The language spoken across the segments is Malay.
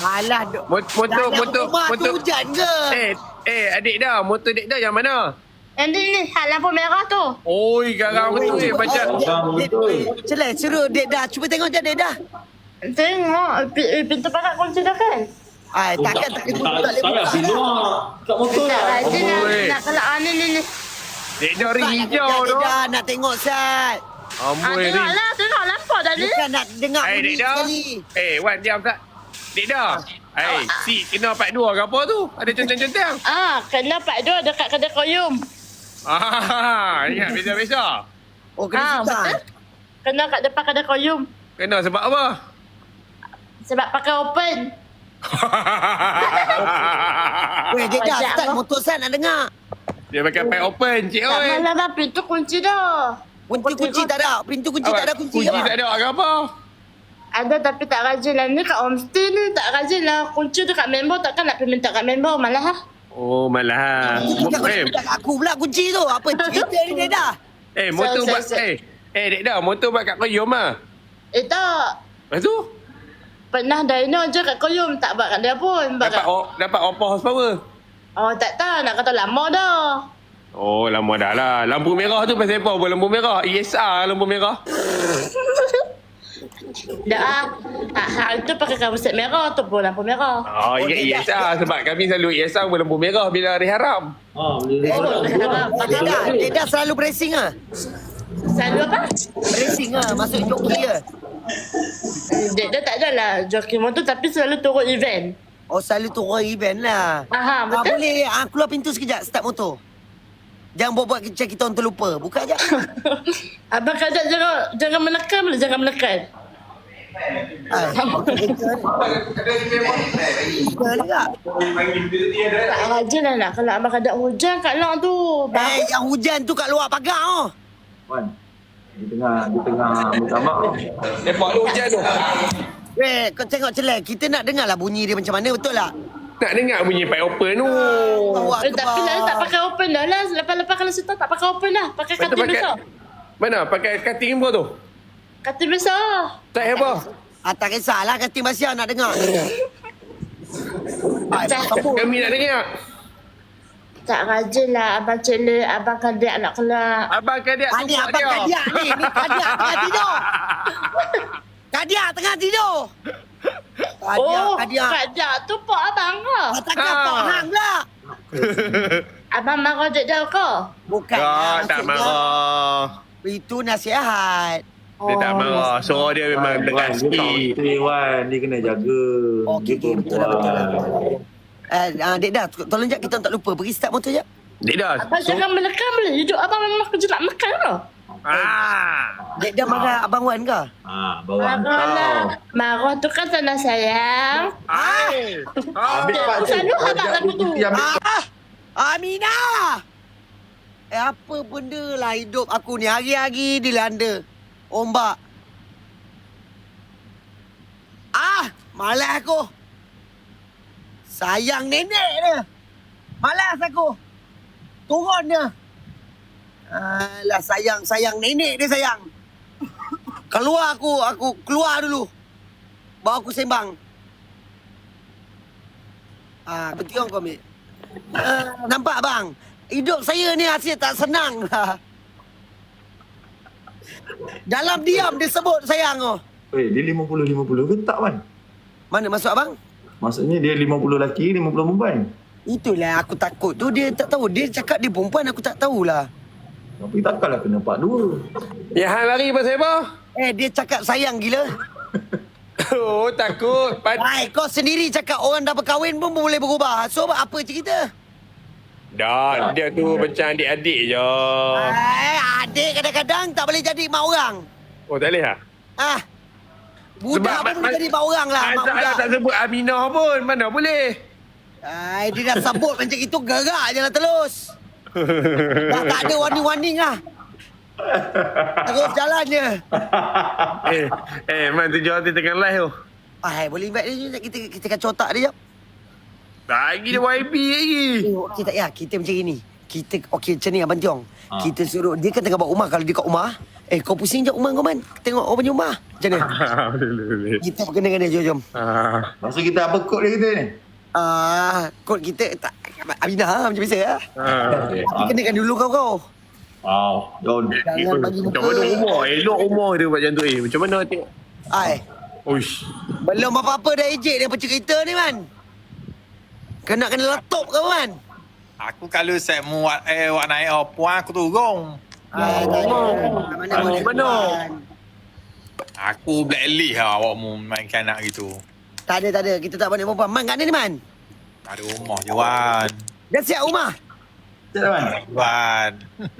Alah, Motor rumah tu hujan ke? adik dah. Motor adik dah yang mana? Yang ni, hal lampu merah tu. Oi, garang betul macam. Celai, suruh dek dah. Cuba tengok je dek dah. Tengok, pintu pagar kunci dah kan? Ay, takkan tak boleh buka Pintu dah. kat motor Tak lah. rajin Oi. nak kelak ni. Dek dah ring hijau tu. Dek dah nak tengok Sat. Amboi ring. Tengok lampu dah ni. Bukan nak dengar Dek bunyi dah. sekali. Wan diam tak? Dek dah. Seat kena part 2 ke apa tu? Ada centang-centang. Kena Pak Dua dekat kedai koyum. Ingat biasa-biasa. Oh, kena Betul. suka. Kena kat depan kedai koyum. Kena sebab apa? Sebab pakai open. Weh, dek dah. Wajak Start apa? motor Sat nak dengar. Dia pakai pack open, cik Tak oi. malah dah pintu kunci dah. Kunci tak ada. Pintu kunci tak ada kunci. Kunci tak ada ke apa? Ada tapi tak rajin lah. Ni kat homestay ni tak rajin lah. Kunci tu kat member takkan nak pergi minta kat member malah ha. Oh, malah. Aku pula kunci tu. Apa cerita ni dek dah? Motor buat Sir. dek dah, motor buat kat koyom ah. Tak. Lepas tu Pernah dyno je kat koyum. Tak buat kat dia pun. Buat kat... dapat apa horsepower? Oh tak tahu. Nak kata lama dah. Oh, lama dah lah. Lampu merah tu pasal apa? Lampu merah. ESR lampu merah. Dah. Hal tu pakai kabuset merah tu pun lampu merah. Oh, ingat ESR sebab kami selalu ESR lampu merah bila hari haram. Boleh Dek dah selalu racing ah. Selalu apa? Racing ah, masuk joki ke? Dia tak ada lah joki motor tapi selalu turun event. Oh, selalu turun event lah. Betul? Boleh keluar pintu sekejap, start motor. Jangan buat macam kita orang terlupa. Buka je. Abang kadang jangan menekan boleh, jangan menekan. Betul juga. Tak rajin lah nak kalau abang kadang hujan kat long tu. Yang hujan tu kat luar pagar oh. Wan, dia tengah minta maaf tau. Lepak tu hujan tu. Weh, kau tengok celai. Kita nak dengar lah bunyi dia macam mana, betul tak? Nak dengar bunyi pack open tu. Tapi lah tak pakai open dah lah. Lepas-lepas kalau situ tak pakai open lah. Pakai Lepas tu katil besar. Mana? Pakai cutting apa tu? Katil besar. Tak apa. Tak kisahlah kata Masya nak dengar. Kami nak dengar. Tak rajin lah abang celek, abang kadiak nak kelak. Abang kadiak Ni abang kadiak ni. Ni kadiak tengah tidur. Kadiak tengah tidur. Kadiak. Kadiak tu pak abang ke? Takkan Pak Hang lah. Abang marah dek dia ke? Bukan. Tak marah. Itu nasihat. Dia tak marah. Suara dia memang Wan, dekat dia tak sikit. betul Wan, dia kena jaga. Okey, Dia betul lah, betul lah. perempuan. Dek dah, tolong jap kita tak lupa. Pergi start motor jap. Dek dah. Abang jangan menekan boleh. Hidup abang memang kerja nak menekan ke? Dek dah marah Abang Wan ke? Bawa Marah lah. kau. Marah tu kan tanda sayang. Ambil Pak Cik. Selalu habaq lagu tu. Aminah! Apa benda lah hidup aku ni. Hari-hari dilanda ombak. Malas aku. Sayang nenek dia. Malas aku. Turun dia. Alah sayang nenek dia sayang. Keluar aku keluar dulu. Bawa aku sembang. Betul kau ambil. Nampak bang? Hidup saya ni asyik tak senang lah. Dalam diam dia sebut sayang oh. Dia 50-50 ke tak Wan? Mana masuk abang? Maksudnya dia 50 lelaki, 50 perempuan. Itulah aku takut tu. Dia tak tahu. Dia cakap dia perempuan, aku tak tahulah. Tapi takkanlah kena part 2. Ya, hang lari pasal apa? Dia cakap sayang gila. Oh, takut. Kau sendiri cakap orang dah berkahwin pun boleh berubah. So apa cerita? Dah, dia tu macam adik-adik je. Adik kadang-kadang tak boleh jadi mak orang. Oh, tak boleh lah? Budak pun boleh jadi mak orang lah. Mak budak. Tak sebut Aminah pun. Mana boleh? Dia dah sebut macam itu, gerak je lah terus. Dah tak ada warning-warning lah. Terus jalan je. Man tujuh hati tengah live tu. Boleh invite dia je. Kita kacau otak dia jap. Lagi dia YB lagi. Okey tak ya, kita macam ni. Kita okey macam ni Abang Tiong. Kita suruh dia kan tengah buat rumah, kalau dia kat rumah, Kau pusing je rumah kau, Man. Tengok orang punya rumah. Macam mana? Boleh. Kita berkena-kena, jom. Masa kita apa kod dia kita ni? Kod kita tak Aminah macam biasa lah. Okay. Tapi kenakan dulu kau. Jom. Jangan bagi muka. Macam mana umur? Elok umur dia buat macam tu. Macam mana tengok? Uish. Belum apa-apa dah ejek dia cerita ni, Man. Kena letup kau, Man. Aku kalau set mu wak naik puan aku turun. Mana? Aku blacklist lah awak mu main kanak gitu. Tak ada. Kita tak boleh perempuan. Man kat mana ni, Man? Ada rumah je Wan. Dah siap rumah? Wan.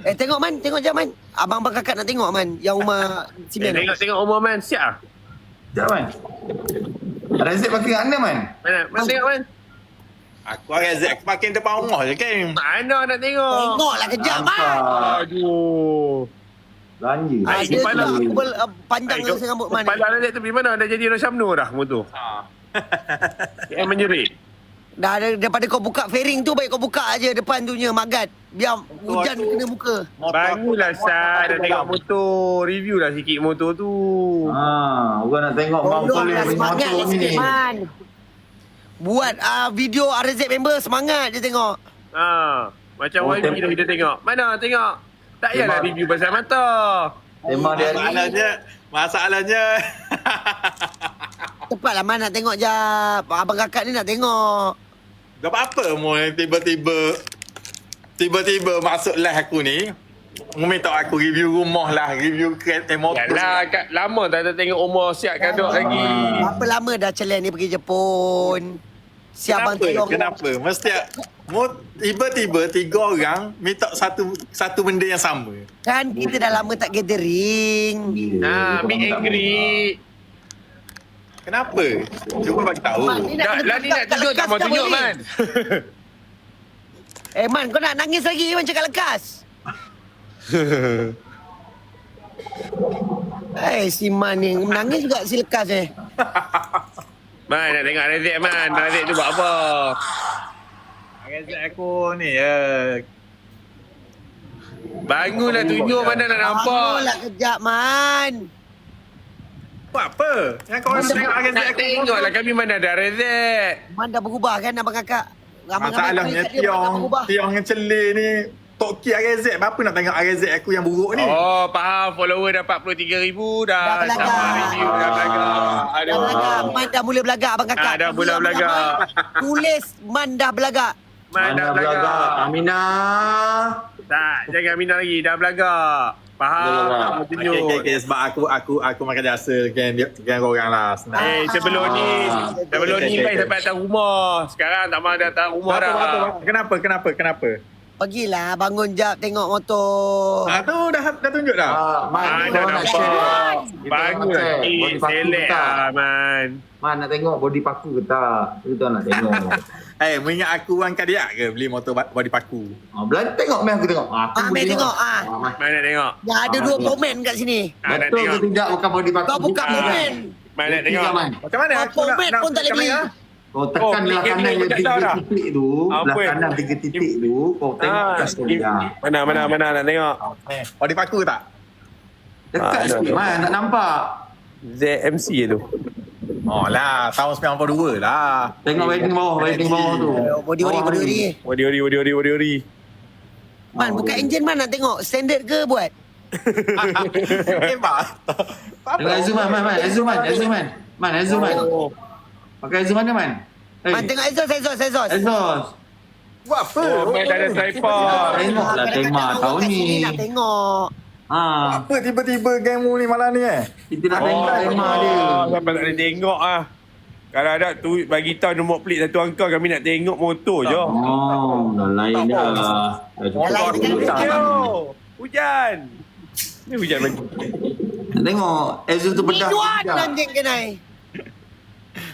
Tengok, Man. Tengok je, Man. Abang kakak nak tengok, Man. Yang rumah simen. Tengok umur, Man. Siap lah. Sekejap, Man. Razak pakai kat mana, Man? Mana tengok, Man? Aku Razak aku pakai depan rumah je kan. Mana nak tengok? Tengoklah kejap, Man. Aduh. Belanja. Ada kepala. tu panjang rasa rambut, Man. Kepala Razak tu pergi mana? Dah jadi Rosyam Nur dah motor. Yang menjerit. Dah daripada kau buka fairing tu, baik kau buka aje depan tu nya magat. Biar hujan kena muka. Bangunlah Syah. Dah tengok motor. Review lah sikit motor tu. Orang nak tengok bang Tolonglah Kolin punya semangat motor lah ni. sikit, Man. Buat video RZ member semangat je tengok. Macam YB kita tengok. Mana tengok? Tak payahlah review pasal mata. Tema dia hari ni. Masalahnya. Cepatlah, Man, nak tengok je. Abang kakak ni nak tengok. Tak apa mu tiba-tiba masuk live aku ni. Mu minta aku review rumah lah, review kereta motor. Yalah, lama tak tengok umur siap kaduk lagi. Berapa lama dah Celen ni pergi Jepun? Siap abang tolong. Kenapa? Mesti mu tiba-tiba 3 orang minta satu benda yang sama. Kan kita dah lama tak gathering. Meet and greet. Kenapa? Cuba bagi tahu. Man, ni nak Lah ni nak tunjuk tak mau tunjuk, Man. Man, kau nak nangis lagi Man cakap lekas. Si Man ni menangis juga si lekas Man, nak tengok Razak, Man. Razak tu buat apa? Razak aku ni Bangunlah tunjuk mana nak nampak. Bangunlah kejap, Man. buat apa? Yang kau orang tengok Razak Nak aku. tengoklah kami mana ada Razak. Man dah berubah kan abang kakak? Masalahnya Tiong yang celir ni Toki Razak. Apa nak tengok Razak aku yang buruk ni? Oh, faham. Follower dah 43,000 dah. Dah belagak. Sama review dah belagak. Dah belagak. Man dah mula belagak abang kakak. Dah mula belagak. Tulis Man dah belagak. Man dah belagak. Aminah. Tak, jangan minat lagi. Dah belagak. Faham? Tak mau tunjuk. Okay, sebab aku makan jasa dengan orang lah. Senang. Sebelum ni baik sampai datang rumah. Sekarang tak mahu datang rumah dah. Kenapa? Pergilah bangun jap tengok motor. Tu dah tunjuk dah. Man, Dah kau nak nampak. share. Bagus Kita nak lagi. share body paku Selek ke tak? lah, Man. Man, nak tengok body paku ke tak? Kita nak tengok. Mengingat aku orang kadiak ke beli motor body paku? Belanja tengok, man, aku tengok. Aku Man boleh tengok. Man. Man nak tengok. Ya ada dua komen kat sini. Nak Betul tengok. ke tidak bukan body paku? Kau buka komen. Man nak tengok. Man. Macam mana aku Komen pun tak boleh beli. Kau tekan belah game kanan ni yang aku tak tahu 3 dah. titik tu. Belah Apa? kanan 3 titik tu. Kau tengok kat sekali dah. Mana nak tengok. Body paku tak? Dekat sikit, man. Tak nampak. ZMC tu. Oh lah, tahun 92 lah. Tengok wedding bawah tu. Body Ori. Man buka enjin Man nak tengok. Standard ke buat? Hebat. Tengok Azul, man. Man, Azul, man. Pakai Azul mana, man? Man tengok exhaust. Exhaust. Buat apa? Man dah ada tripod. Tengoklah tema tahun ni. Nak tengok. Apa tiba-tiba gangmu ni malam ni Kita nak tengok tema dia. Sampai tak boleh tengok ah. Kalau ada tu bagi tahu nombor plate satu angka kami nak tengok motor je. Dah lain dah. Dah cukup Dah lain dulu. Hujan. Ni hujan lagi. Nak tengok Azul tu pedas. Minuan anjing kenai.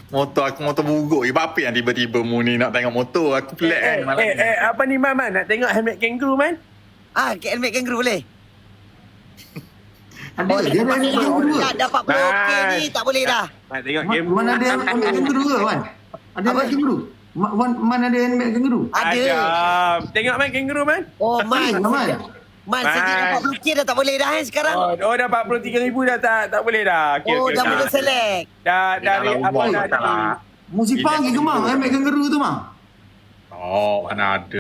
Motor aku motor buruk. Apa yang tiba-tiba mu ni nak tengok motor? Aku pelik kan malam ni. Apa ni Man? Nak tengok helmet kangaroo Man? Helmet kangaroo boleh? Ada dia ada kangaroo ke? Tak dapat blok ni tak boleh dah. Nak tengok game. Mana ada helmet kangaroo ke, Wan? Ada helmet kangaroo? Mana ada helmet kangaroo? Ada. Tengok Man kangaroo Man. Oh Man. Man. Man, sejak Man. 40K dah tak boleh dah sekarang. Oh, dah 43,000 dah tak boleh dah. Oh, dah boleh select. Dah dari Dalam apa umur tadi. tak lah. Muzi panggil ke mang? Ambil kangaroo tu mang. Oh, mana ada.